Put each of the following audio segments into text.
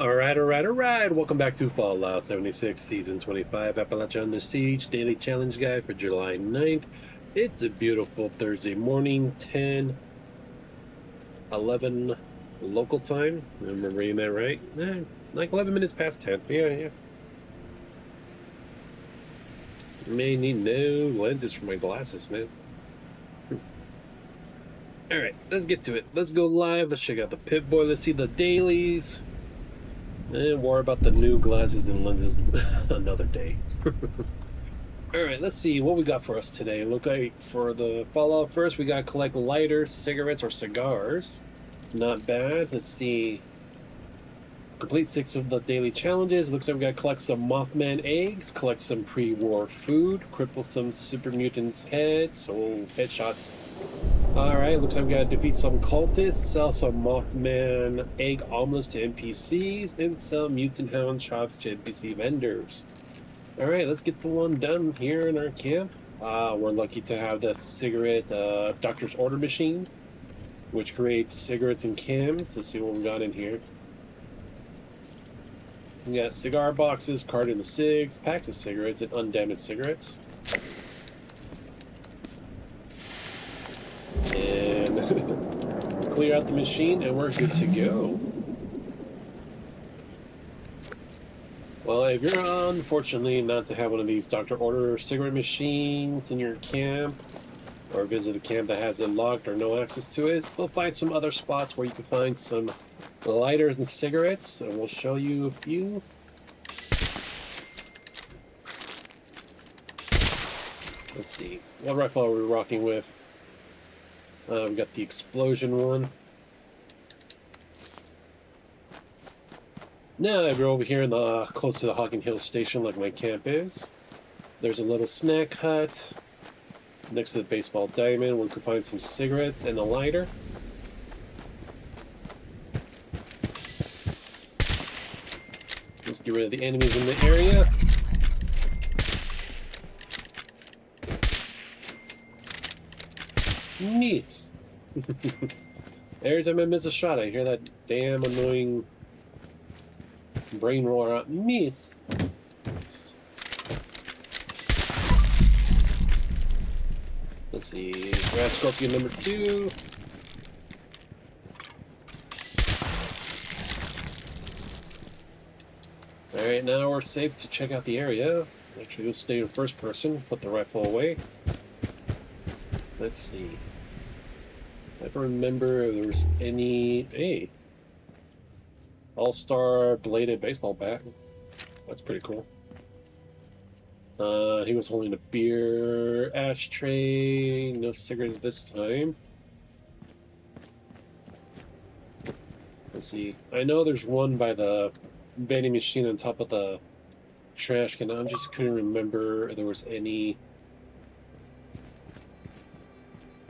Alright. Welcome back to Fallout 76, Season 25, Appalachia Under Siege, Daily Challenge Guide for July 9th. It's a beautiful Thursday morning, 10:11 local time. Am I reading that right? Like 11 minutes past 10. Yeah. May need new lenses for my glasses, man. Alright, let's get to it. Let's go live. Let's check out the Pip Boy. Let's see the dailies. And worry about the new glasses and lenses another day. Alright, let's see what we got for us today. Look like for the Fallout first, we got collect lighters, cigarettes, or cigars. Not bad. Let's see. Complete 6 of the daily challenges. Looks like we gotta collect some Mothman eggs, collect some pre-war food, cripple some super mutants' heads. Oh, headshots. Alright, looks like we gotta defeat some cultists, sell some Mothman Egg Omelets to NPCs, and sell Mutant Hound chops to NPC vendors. Alright, let's get the one done here in our camp. We're lucky to have the cigarette doctor's order machine, which creates cigarettes and chems. Let's see what we got in here. We got cigar boxes, carton of cigs, packs of cigarettes, and undamaged cigarettes. And clear out the machine and we're good to go. Well, if you're unfortunately not to have one of these doctor order cigarette machines in your camp, or visit a camp that has it locked or no access to it, we'll find some other spots where you can find some lighters and cigarettes, and we'll show you a few. Let's see, what rifle are we rocking with? We've got the explosion one. Now that we're over here in the close to the Hocking Hill station, like my camp is, there's a little snack hut next to the baseball diamond where we can find some cigarettes and a lighter. Let's get rid of the enemies in the area. Nice. Every time I miss a shot, I hear that damn annoying brain roar out. Miss. Let's see. Grass Scorpion number 2. Alright, now we're safe to check out the area. Actually, we'll stay in first person. Put the rifle away. Let's see. I don't remember if there was any... Hey! All-Star bladed baseball bat. That's pretty cool. He was holding a beer ashtray. No cigarette this time. Let's see. I know there's one by the vending machine on top of the trash can. I just couldn't remember if there was any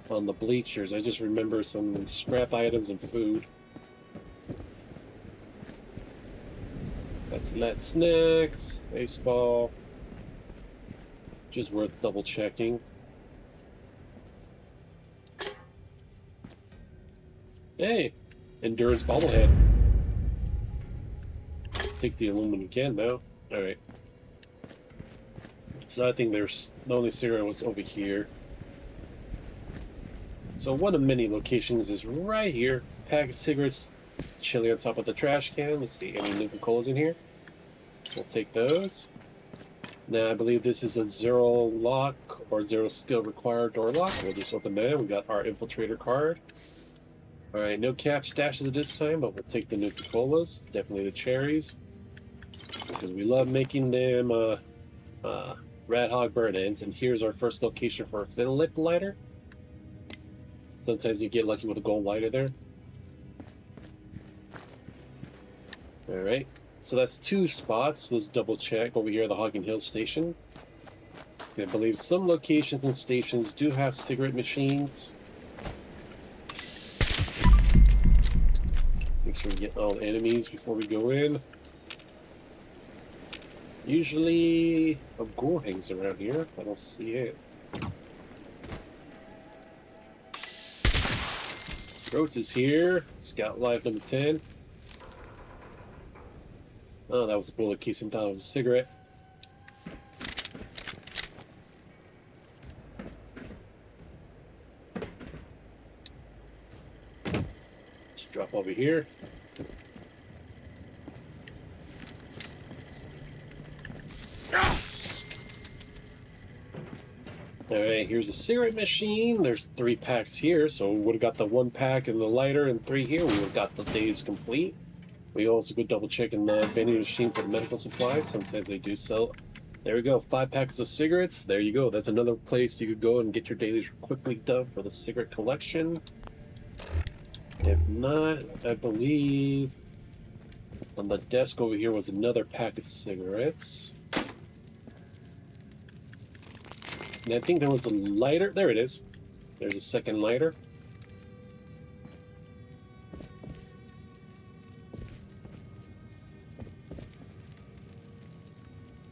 on the bleachers. I just remember some scrap items and food. That's net snacks, baseball. Just worth double checking. Hey, endurance bobblehead. Take the aluminum can though. Alright. So I think there's the only cigarette was over here. So one of many locations is right here. Pack of cigarettes chilling on top of the trash can. Let's see, any Nuka-Colas in here? We'll take those. Now I believe this is a 0 lock or 0 skill required door lock. We'll just open that. We got our infiltrator card. Alright, no cap stashes at this time, but we'll take the Nuka-Colas. Definitely the cherries. Because we love making them Rat Hog burn ends. And here's our first location for a Philip lighter. Sometimes you get lucky with a gold lighter there. Alright, so that's 2 spots. Let's double check over here at the Hocking Hill station. I believe some locations and stations do have cigarette machines. Make sure we get all the enemies before we go in. Usually a ghoul hangs around here. I don't see it. Rhodes is here. Scout Life number 10. Oh, that was a bullet casing. That was a cigarette. Let's drop over here. Alright, here's a cigarette machine. There's 3 packs here, so we would have got the 1 pack and the lighter, and 3 here. We would have got the days complete. We also could double check in the vending machine for the medical supplies. Sometimes they do sell. There we go, 5 packs of cigarettes. There you go. That's another place you could go and get your dailies quickly done for the cigarette collection. If not, I believe on the desk over here was another pack of cigarettes. And I think there was a lighter. There it is. There's a second lighter.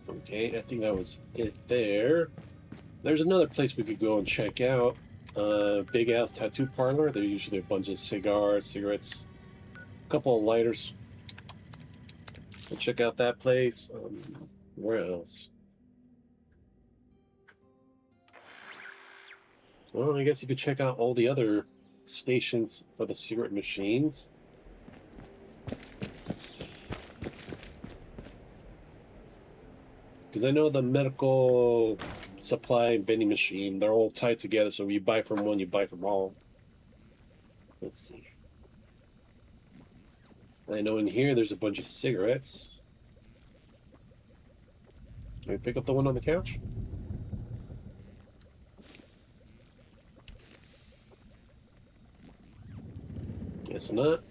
Okay, I think that was it there. There's another place we could go and check out. Big Al's Tattoo Parlor. They're usually a bunch of cigars, cigarettes, a couple of lighters. So check out that place. Where else? Well, I guess you could check out all the other stations for the cigarette machines. Because I know the medical supply and vending machine, they're all tied together, so you buy from one, you buy from all. Let's see. I know in here there's a bunch of cigarettes. Can we pick up the one on the couch? Guess not.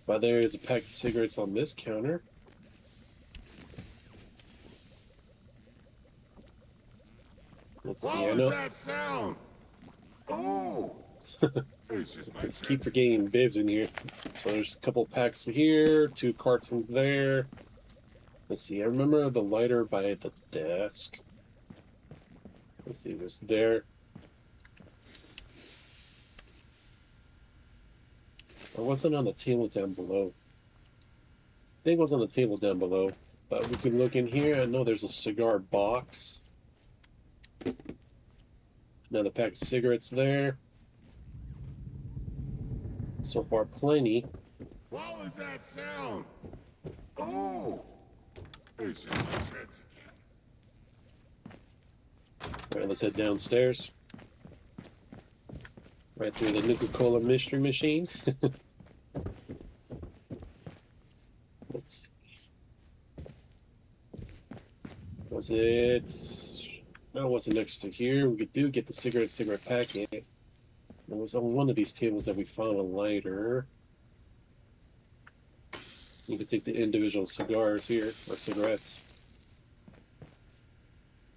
But there is a pack of cigarettes on this counter. Let's see, I know. What was that sound? Oh! It's just my Keep forgetting bibs in here. So there's a couple packs here, 2 cartons there. Let's see, I remember the lighter by the desk. Let's see, it was there. It wasn't on the table down below. I think it was on the table down below. But we can look in here. I know there's a cigar box. Another pack of cigarettes there. So far, plenty. What was that sound? Oh! It's just my treads again. Alright, let's head downstairs. Right through the Nuka-Cola mystery machine. Let's see. Was it... No, it wasn't next to here. We could get the cigarette packet. It was on one of these tables that we found a lighter. You could take the individual cigars here, or cigarettes.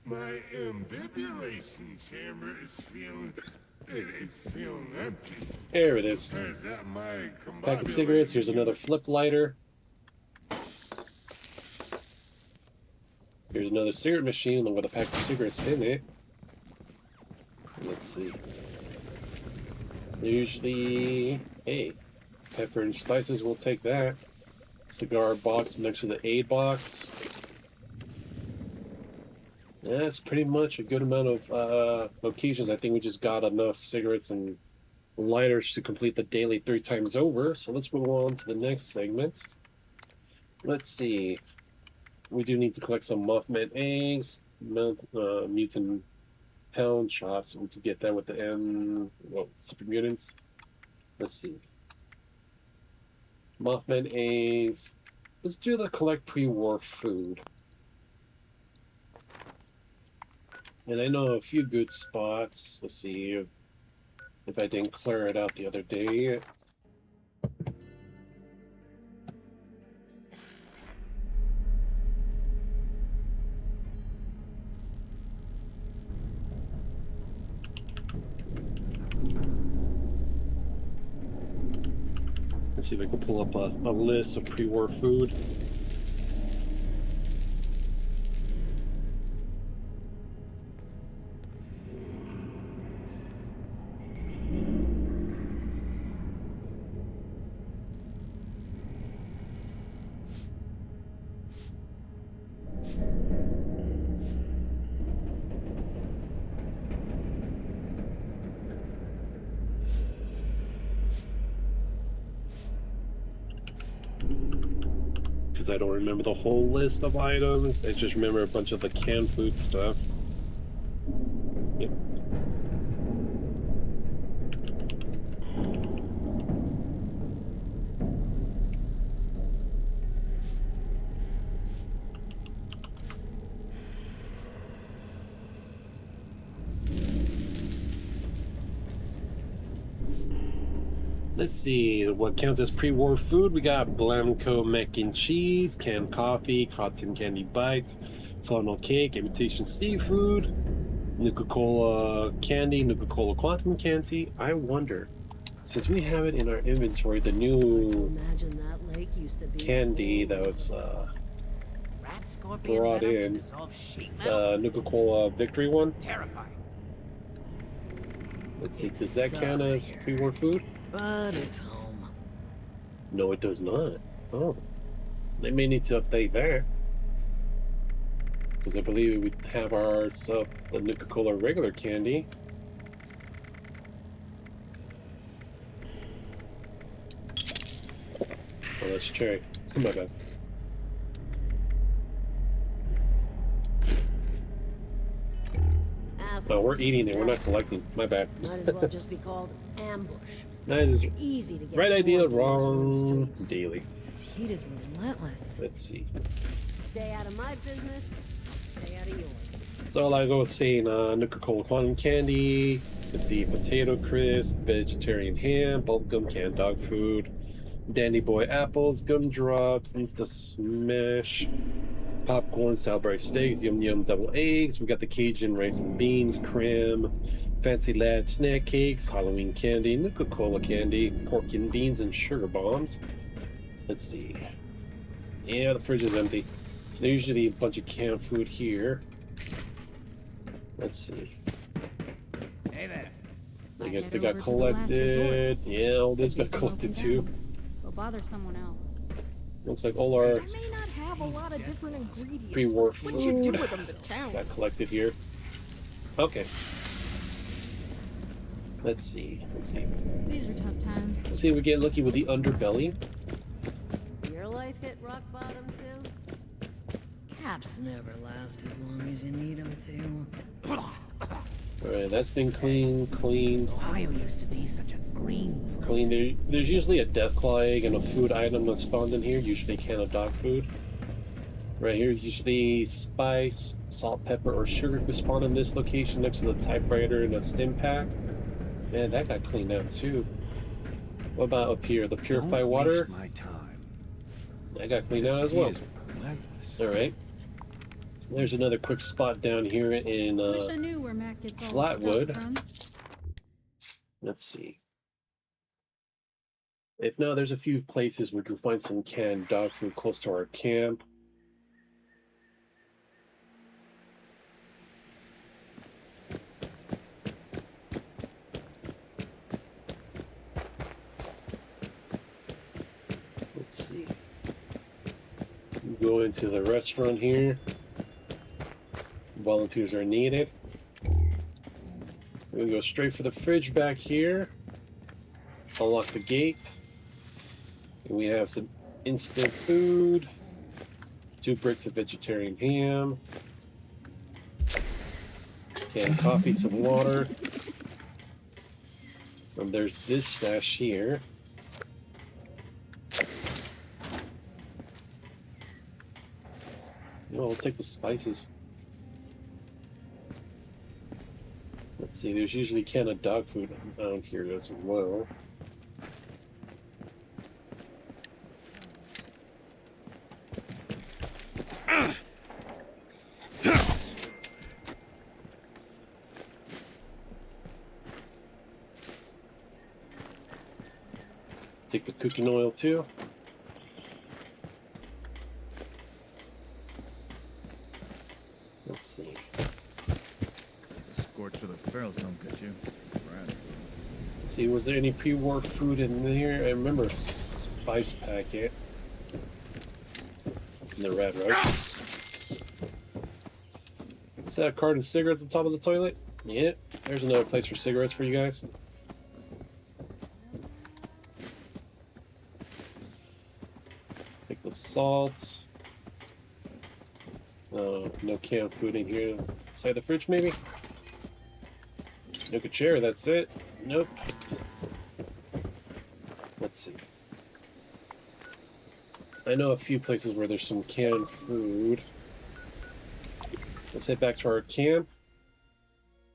My ambibulation chamber is feeling... It's feeling empty. There it is. Or is that my Pack of cigarettes. Here's another flip lighter. Here's another cigarette machine with a pack of cigarettes in it. Let's see. They're usually... Hey, pepper and spices, we'll take that. Cigar box next to the aid box. That's pretty much a good amount of locations. I think we just got enough cigarettes and lighters to complete the daily 3 times over. So let's move on to the next segment. Let's see. We do need to collect some Mothman eggs, Mutant Hound chops. We could get that with the Super Mutants. Let's see. Mothman eggs. Let's do the collect pre-war food. And I know a few good spots. Let's see if I didn't clear it out the other day. Let's see if I can pull up a list of pre-war food. because I don't remember the whole list of items. I just remember a bunch of the canned food stuff. Yep. Let's see what counts as pre-war food. We got Blanco mac and cheese, canned coffee, cotton candy bites, funnel cake, imitation seafood, Nuka-Cola candy, Nuka-Cola quantum candy. I wonder, since we have it in our inventory, the new candy that was brought in, the Nuka-Cola victory one. Let's see, does that count as pre-war food? But it's home. No, it does not. Oh. They may need to update that. Because I believe we have our the Nuka-Cola regular candy. Oh, that's cherry. My bad. Oh, we're eating it. We're not collecting. My bad. Might as well just be called ambush. That is easy to get right idea, swarmed wrong streets. daily. This heat is relentless. Let's see. Stay out of my business. Stay out of yours. So like I was saying, Nuka-Cola quantum candy. Let's see, potato crisp, vegetarian ham, bubblegum, canned dog food, Dandy Boy apples, gumdrops, Insta Smash, popcorn, Salisbury steaks, Yum Yum double eggs. We got the Cajun rice and beans, creme, Fancy Lad snack cakes, Halloween candy, Nuka-Cola candy, pork and beans, and sugar bombs. Let's see. Yeah, the fridge is empty. There's usually a bunch of canned food here. Let's see. Hey there. I guess they got collected. Yeah, all this got collected too. We'll bother someone else. Looks like all our I may not have a lot of different ingredients. pre-war What you do food with them that counts. got collected here. Okay. Let's see. These are tough times. Let's see if we get lucky with the underbelly. Your life hit rock bottom too? Caps never last as long as you need them to. Alright, that's been cleaned. Ohio used to be such a green place. Clean. There's usually a deathclaw egg and a food item that spawns in here, usually a can of dog food. Right here is usually spice, salt, pepper, or sugar could spawn in this location next to the typewriter and a Stimpak. Man, that got cleaned out too. What about up here? The purified water? My time. That got cleaned out as well. Alright. There's another quick spot down here in Wish I knew where Matt gets all Flatwood. the stuff from. Let's see. If not, there's a few places we can find some canned dog food close to our camp. Let's see. Go into the restaurant here. Volunteers are needed. We go straight for the fridge back here. Unlock the gate. And we have some instant food. 2 bricks of vegetarian ham. Canned coffee, some water. And there's this stash here. You know, I'll take the spices. Let's see, there's usually a can of dog food down here as well. Take the cooking oil too. Let's see. The scorch of the ferals don't get you. Right. Let's see, was there any pre-war food in here? I remember a spice packet. In the red, right? Is that a carton of cigarettes on top of the toilet? Yeah. There's another place for cigarettes for you guys. Take the salt. No canned food in here. Inside the fridge, maybe? Nook a chair, that's it. Nope. Let's see. I know a few places where there's some canned food. Let's head back to our camp.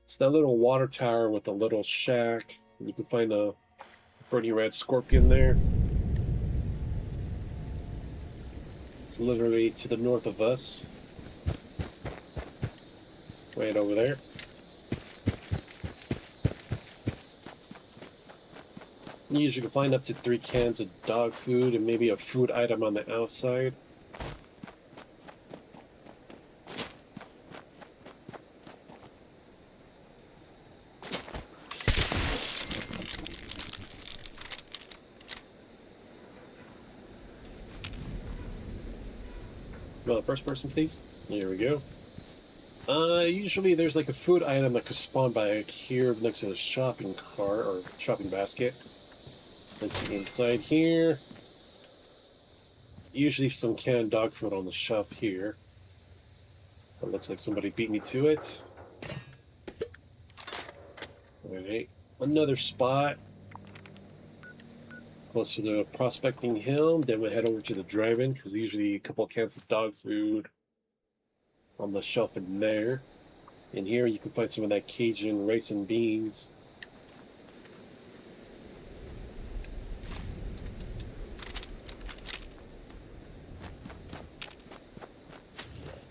It's that little water tower with a little shack. You can find a burning red scorpion there. It's literally to the north of us. Right over there. You usually can find up to 3 cans of dog food and maybe a food item on the outside. Well, first person, please. There we go. Usually there's like a food item that could spawn by here next to the shopping cart or shopping basket. Let's see inside here. Usually some canned dog food on the shelf here. It looks like somebody beat me to it. Alright, another spot. Close to the prospecting hill. Then we head over to the drive-in because usually a couple of cans of dog food on the shelf in there. In here you can find some of that Cajun rice and beans.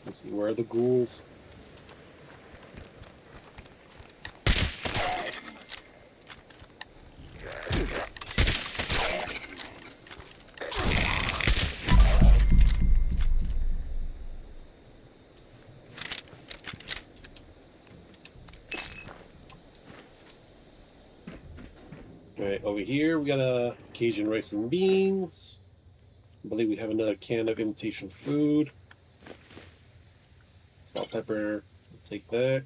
Let's see, where are the ghouls? Alright, over here we got a Cajun rice and beans. I believe we have another can of imitation food. Salt, pepper, we'll take that.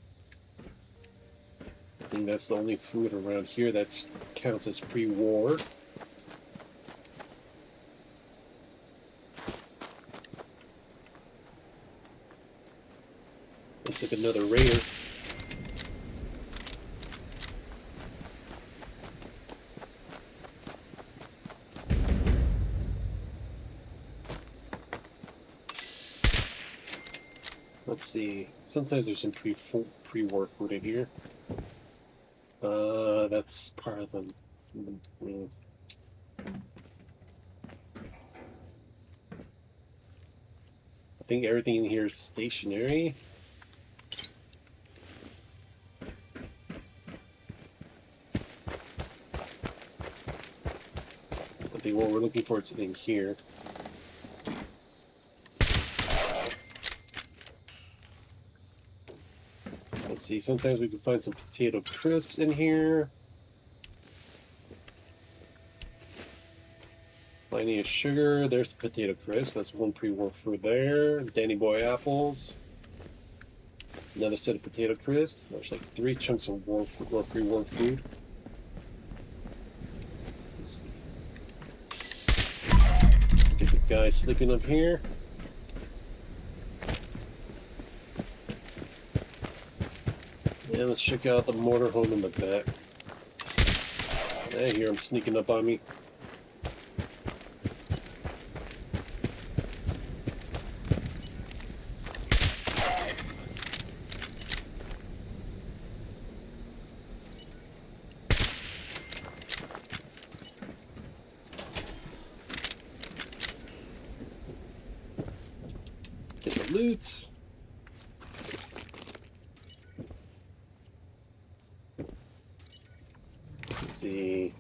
I think that's the only food around here that counts as pre-war. Looks like another raider. Let's see. Sometimes there's some pre-war food in here. That's part of them. I think everything in here is stationary. I think what we're looking for is in here. Let's see, sometimes we can find some potato crisps in here. Plenty of sugar. There's the potato crisps. That's one pre-war food there. Danny Boy apples. Another set of potato crisps. There's like 3 chunks of war food, or pre-war food. Let's see. Get the guy sleeping up here. And let's check out the motorhome in the back. I hear him sneaking up on me. Get the loot. Let's see.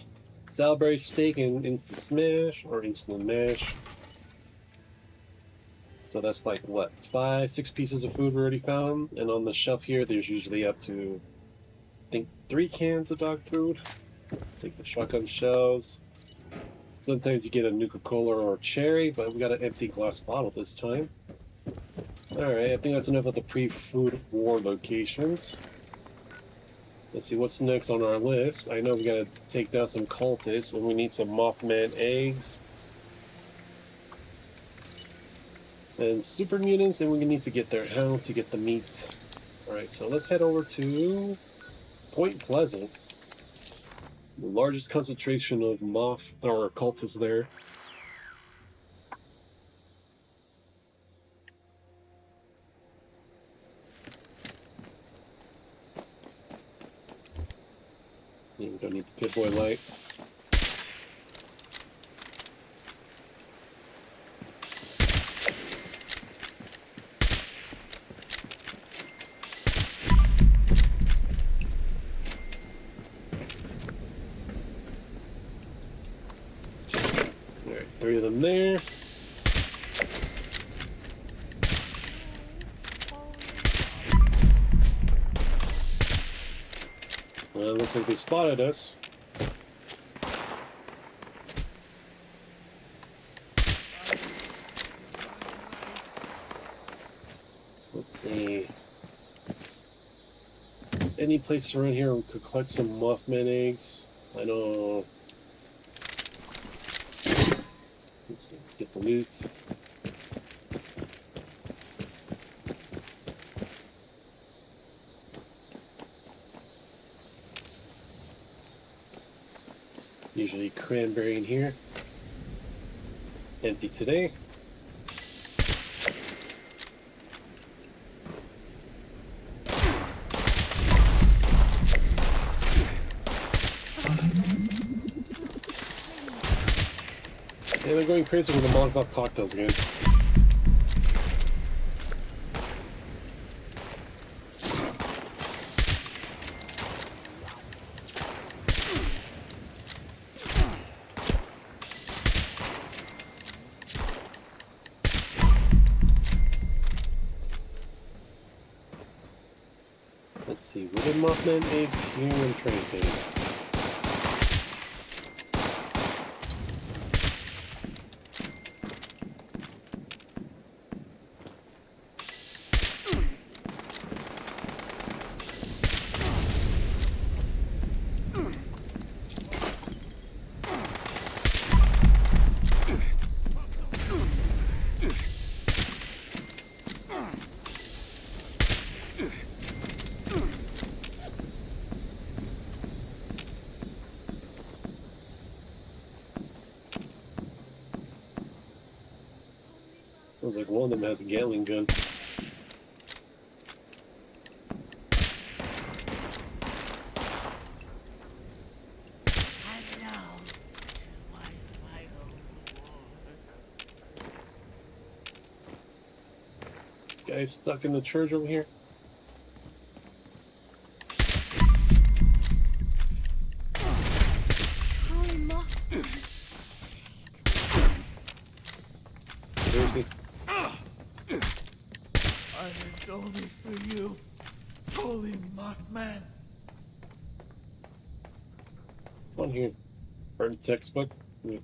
Salisbury steak and instant smash or instant mash. So that's like what, 5-6 pieces of food we already found, and on the shelf here there's usually up to I think 3 cans of dog food. Take the shotgun shells. Sometimes you get a Nuka-Cola or cherry, but we got an empty glass bottle this time. Alright, I think that's enough of the pre-food war locations. Let's see what's next on our list. I know we gotta take down some cultists, and we need some Mothman eggs. And super mutants, and we need to get their hounds to get the meat. Alright, so let's head over to Point Pleasant. The largest concentration of moth or cultists there. We don't need the Pit Boy light. Alright, 3 of them there. Looks like they spotted us. Let's see. Is any place around here we could collect some Mothman eggs? I know. Let's see. Get the loot. Usually cranberry in here. Empty today. And they're going crazy with the Molotov cocktails again. Let's see, wooden Mothman eggs here in train pit. Sounds like one of them has a Gatling gun. This guy's stuck in the church over here. Seriously? I lived only for you, holy Mothman. It's on here. Burnt textbook. Yeah.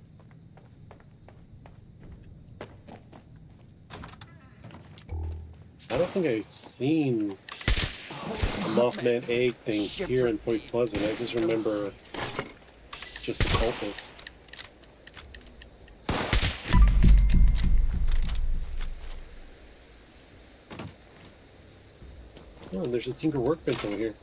I don't think I've seen a Mothman egg thing here in Point Pleasant. I just remember just the cultists. Oh, and there's a Tinker workbench over here.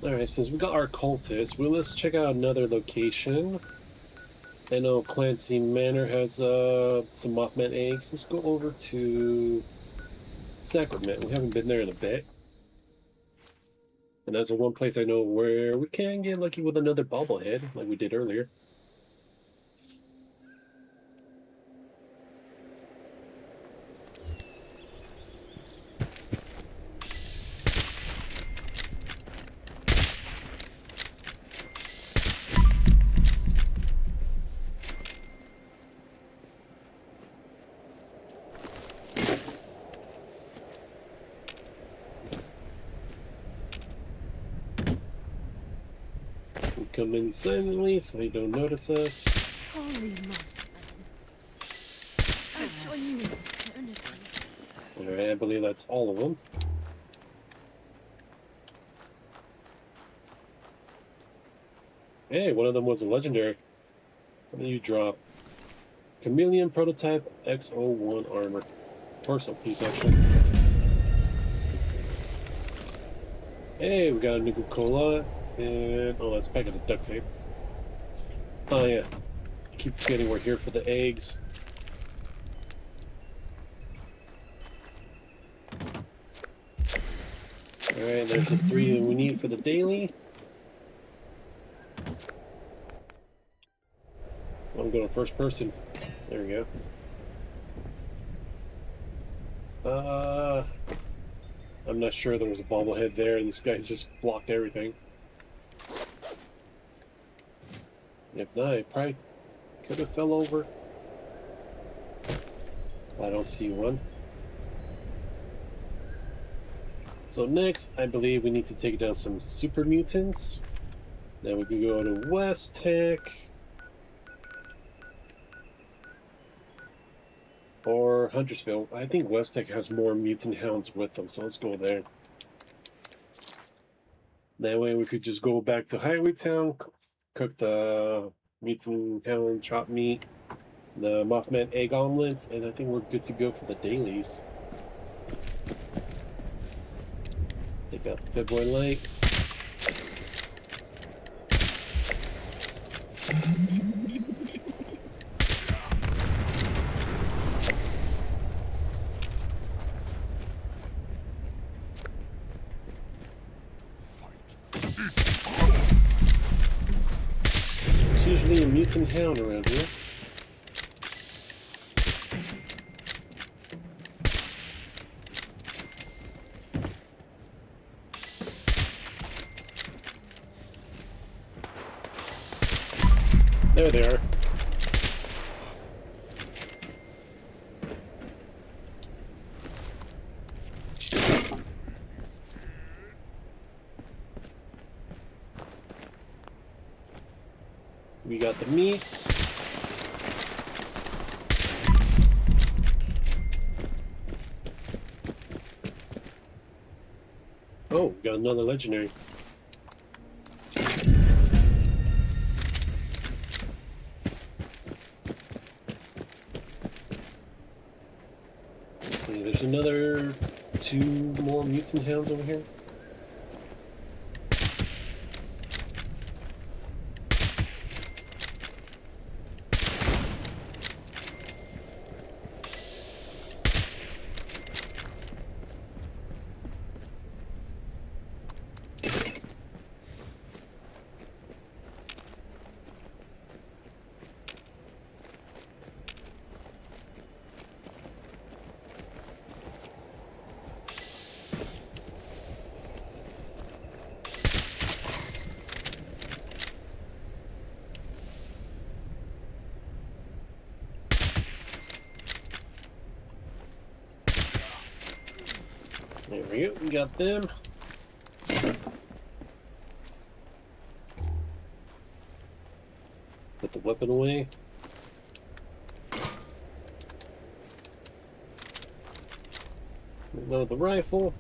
Alright, since we got our cultists, well, let's check out another location. I know Clancy Manor has some Mothman eggs. Let's go over to Sacrament. We haven't been there in a bit. And that's the one place I know where we can get lucky with another bobblehead, like we did earlier. Come in silently so they don't notice us. Holy Mothman. That's when you eternity. Alright, I believe that's all of them. Hey, one of them was a legendary. What do you drop? Chameleon Prototype X01 armor. Torso piece, actually. Let's see. Hey, we got a Nuka-Cola. And, oh, that's a packet of duct tape. Oh, yeah. I keep forgetting we're here for the eggs. Alright, there's the 3 that we need for the daily. I'm going first person. There we go. I'm not sure there was a bobblehead there. This guy just blocked everything. If not, I probably could have fell over. I don't see one. So next, I believe we need to take down some super mutants. Then we can go to West Tech. Or Huntersville. I think West Tech has more mutant hounds with them, so let's go there. That way we could just go back to Highway Town, cook the mutant hound chopped meat, the Mothman Egg Omelette, and I think we're good to go for the dailies. Take out the Pit Boy Light. There's usually a mutant hound around here. There they are. We got the meats. Oh, we got another legendary. Let's see, there's another 2 more mutant hounds over here. There we go, we got them. Put the weapon away. Reload the rifle.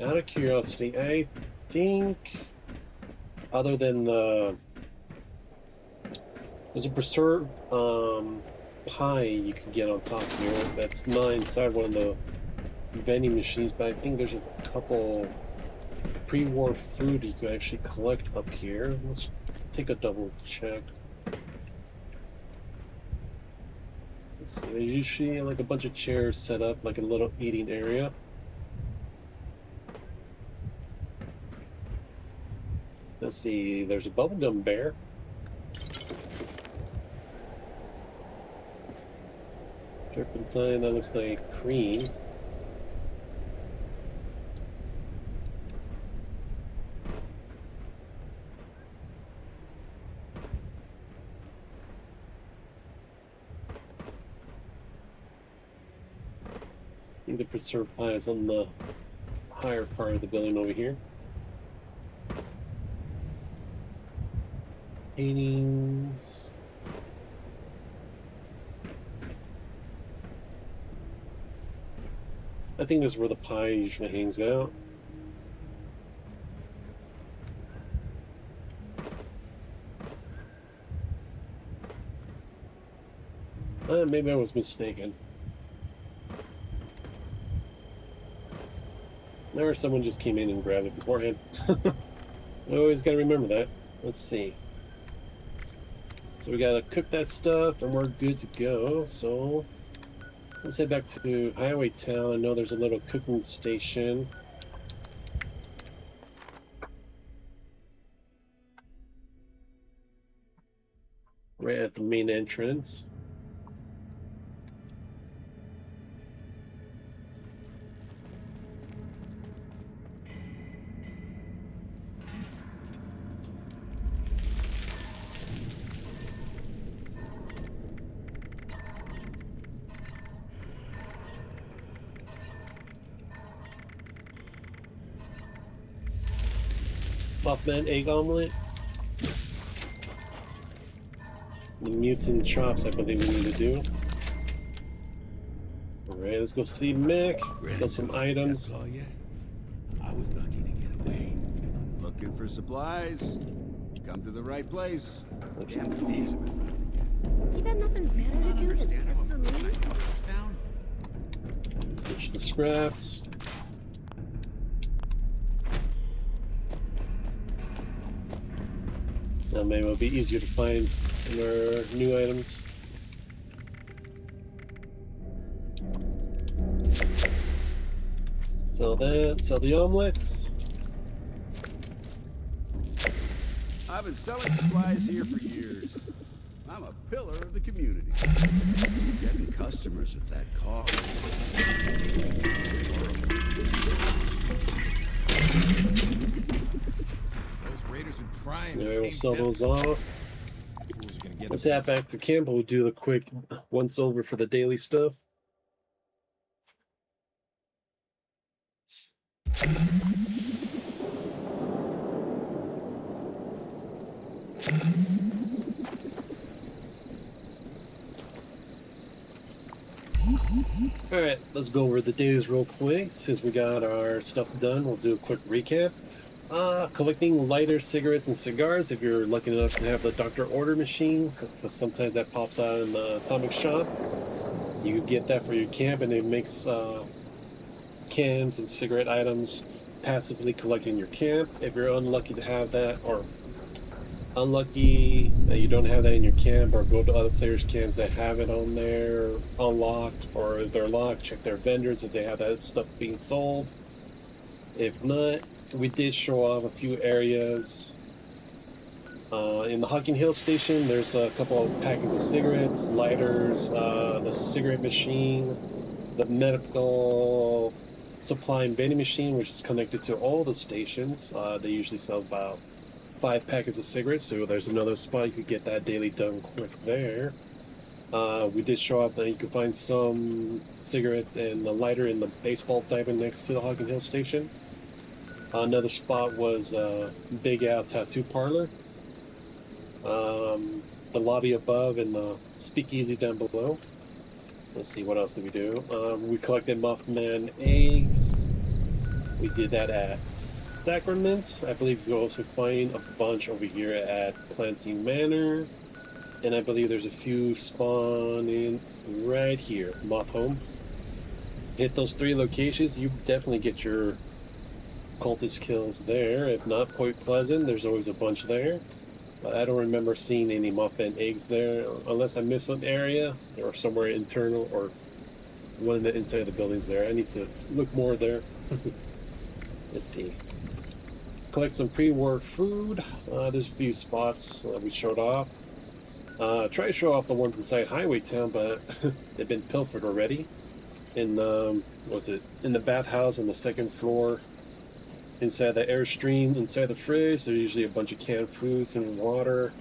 Out of curiosity, I think, other than the, there's a preserved pie you can get on top here. That's not inside one of the vending machines, but I think there's a couple pre-war food you can actually collect up here. Let's take a double check. Let's see, there's usually like a bunch of chairs set up like a little eating area. Let's see, there's a bubblegum bear. Turpentine, that looks like cream. I think the preserved pie is on the higher part of the building over here. Paintings. I think this is where the pie usually hangs out. Maybe I was mistaken. Or someone just came in and grabbed it beforehand. We always gotta remember that. Let's see. So we gotta cook that stuff and we're good to go. So let's head back to Highway Town. I know there's a little cooking station. Right at the main entrance. Mothman Egg Omelette. The Mutant chops, I believe we need to do. Alright, let's go see Mac. Sell some items. I was lucky to get away. Looking for supplies? Come to the right place. Looking to see. You got nothing better to do than pester me? Ditch the scraps. Now maybe it'll be easier to find in our new items. Sell that, sell the omelets. I've been selling supplies here for years. I'm a pillar of the community. Getting customers at that cost. Those raiders are trying to Alright, we'll sell those off. Let's head back to camp. We'll do the quick once over for the daily stuff. Alright, let's go over the days real quick. Since we got our stuff done, we'll do a quick recap. Collecting lighters, cigarettes, and cigars if you're lucky enough to have the Dr. Order machine. So sometimes that pops out in the atomic shop. You can get that for your camp, and it makes cans and cigarette items passively collect in your camp. If you're unlucky to have that, or unlucky that you don't have that in your camp, or go to other players' camps that have it on there unlocked, or if they're locked, check their vendors if they have that stuff being sold. If not, we did show off a few areas. In the Hocking Hill station, there's a couple of packets of cigarettes, lighters, the cigarette machine, the medical supply and vending machine, which is connected to all the stations. They usually sell about 5 packets of cigarettes, so there's another spot you could get that daily done quick there. We did show off that you could find some cigarettes and a lighter in the baseball diamond next to the Hocking Hill station. Another spot was Big Al's Tattoo Parlor. The lobby above and the speakeasy down below. Let's see, what else did we do? We collected Mothman eggs. We did that at Sacraments. I believe you also find a bunch over here at Clancy Manor. And I believe there's a few spawning right here, Moth Home. Hit those 3 locations, you definitely get your cultist kills there. If not, Point Pleasant, there's always a bunch there. But I don't remember seeing any Mothman eggs there, unless I missed an area or somewhere internal or one in the inside of the buildings there. I need to look more there. Let's see. Collect some pre-war food. There's a few spots we showed off. Try to show off the ones inside Highway Town, but they've been pilfered already. In in the bathhouse on the 2nd floor. Inside the Airstream, inside the fridge, there's usually a bunch of canned foods and water.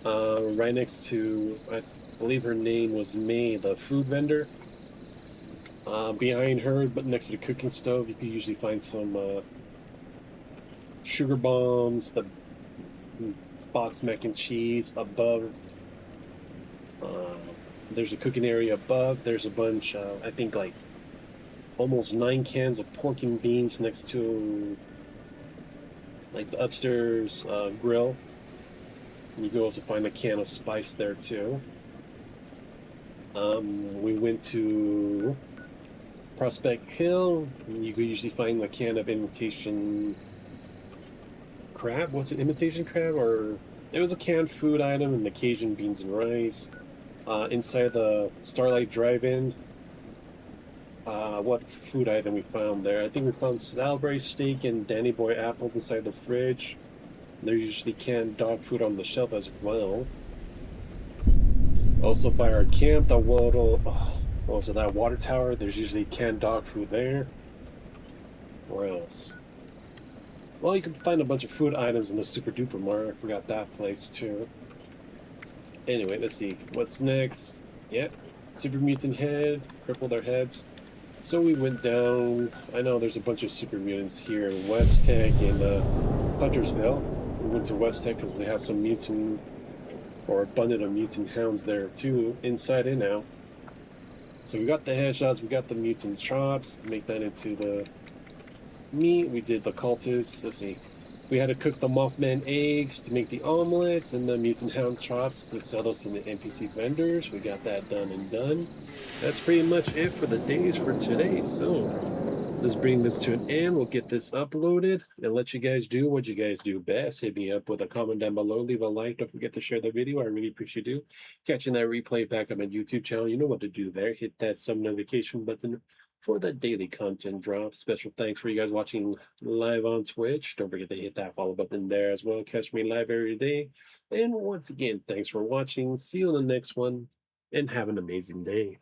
Right next to, I believe her name was May, the food vendor. Behind her, but next to the cooking stove, you can usually find some sugar bombs, the box mac and cheese above. There's a cooking area above. There's a bunch, I think like almost 9 cans of pork and beans next to like the upstairs grill. You can also find a can of spice there too. We went to Prospect Hill. You could usually find a can of imitation crab. Was it imitation crab, or it was a canned food item and the Cajun beans and rice. Inside the Starlight Drive-In, what food item we found there? I think we found Salisbury steak and Danny Boy apples inside the fridge. There's usually canned dog food on the shelf as well. Also by our camp, that what was it, that water tower? There's usually canned dog food there. Where else? Well, you can find a bunch of food items in the Super Duper Mart. I forgot that place too. Anyway, let's see. What's next? Yep. Super Mutant head. Crippled their heads. So we went down. I know there's a bunch of Super Mutants here in West Tech and Huntersville. We went to West Tech because they have some mutant or abundant of mutant hounds there too, inside and out. So we got the headshots, we got the mutant chops to make that into the meat. We did the cultists. Let's see. We had to cook the Mothman eggs to make the omelets and the mutant hound chops to sell those to the NPC vendors. We got that done and done. That's pretty much it for the days for today. So let's bring this to an end. We'll get this uploaded and let you guys do what you guys do best. Hit me up with a comment down below. Leave a like. Don't forget to share the video. I really appreciate you catching that replay back on my YouTube channel. You know what to do there. Hit that sub notification button for the daily content drop. Special thanks for you guys watching live on Twitch. Don't forget to hit that follow button there as well. Catch me live every day. And once again, thanks for watching. See you on the next one and have an amazing day.